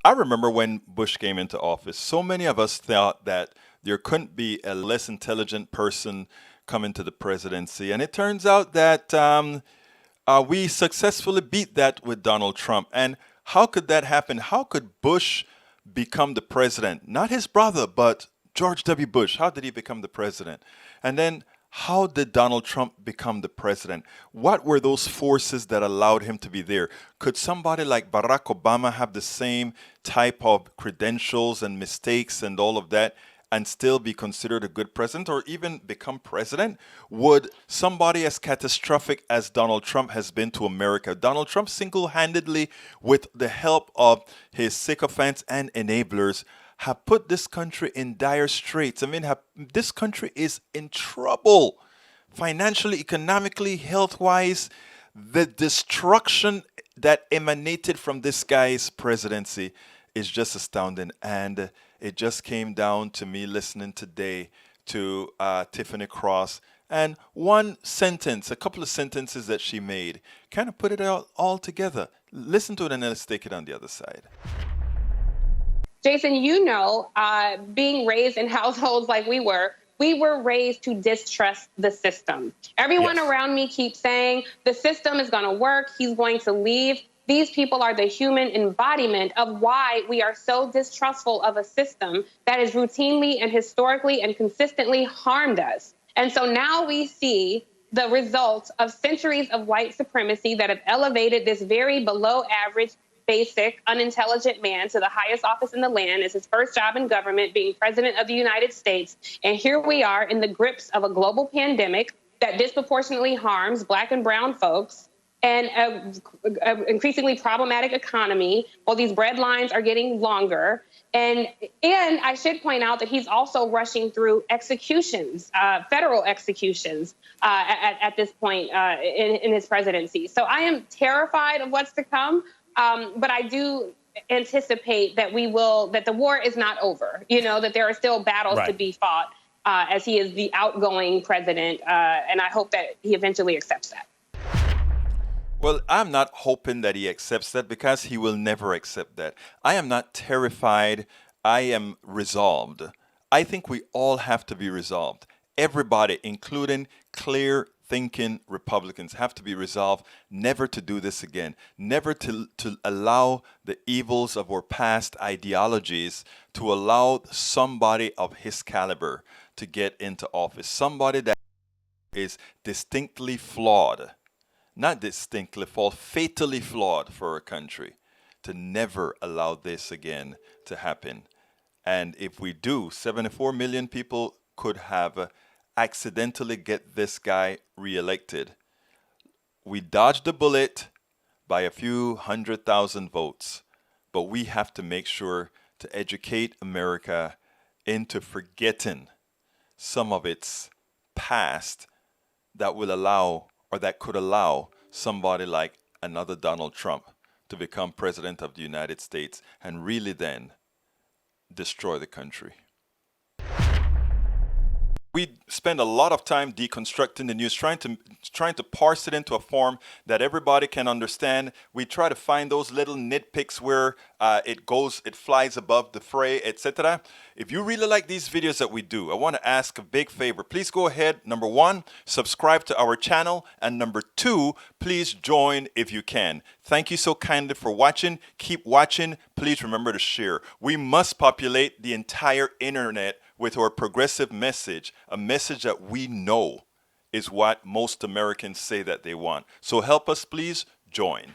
I remember when Bush came into office, so many of us thought that there couldn't be a less intelligent person come into the presidency. And it turns out that we successfully beat that with Donald Trump. And how could that happen? How could Bush become the president? Not his brother, but George W. Bush. How did he become the president? And then how did Donald Trump become the president? What were those forces that allowed him to be there? Could somebody like Barack Obama have the same type of credentials and mistakes and all of that and still be considered a good president or even become president? Would somebody as catastrophic as Donald Trump has been to America, Donald Trump single-handedly, with the help of his sycophants and enablers, have put this country in dire straits? I mean, this country is in trouble financially, economically, health-wise. The destruction that emanated from this guy's presidency is just astounding. And it just came down to me listening today to Tiffany Cross, and one sentence, a couple of sentences that she made, kind of put it all together. Listen to it and then let's take it on the other side. Jason, being raised in households like we were raised to distrust the system. Everyone around me keeps saying the system is going to work, he's going to leave. These people are the human embodiment of why we are so distrustful of a system that has routinely and historically and consistently harmed us. And so now we see the results of centuries of white supremacy that have elevated this very below average, basic, unintelligent man to the highest office in the land as his first job in government, being president of the United States. And here we are in the grips of a global pandemic that disproportionately harms Black and brown folks, and an increasingly problematic economy, while these bread lines are getting longer. And I should point out that he's also rushing through executions, federal executions at this point in his presidency. So I am terrified of what's to come, but I do anticipate that that the war is not over, that there are still battles to be fought as he is the outgoing president. And I hope that he eventually accepts that. Well, I'm not hoping that he accepts that, because he will never accept that. I am not terrified. I am resolved. I think we all have to be resolved. Everybody, including clear-thinking Republicans, have to be resolved never to do this again, never to allow the evils of our past ideologies to allow somebody of his caliber to get into office, somebody that is distinctly flawed. Not distinctly flawed, fatally flawed for our country, to never allow this again to happen. And if we do, 74 million people could have accidentally get this guy reelected. We dodged the bullet by a few 100,000 votes, but we have to make sure to educate America into forgetting some of its past that will allow, or that could allow, somebody like another Donald Trump to become president of the United States and really then destroy the country. We spend a lot of time deconstructing the news, trying to parse it into a form that everybody can understand. We try to find those little nitpicks where it flies above the fray, etc. If you really like these videos that we do, I want to ask a big favor. Please go ahead. Number one, subscribe to our channel. And number two, please join if you can. Thank you so kindly for watching. Keep watching. Please remember to share. We must populate the entire internet with our progressive message, a message that we know is what most Americans say that they want. So help us, please join.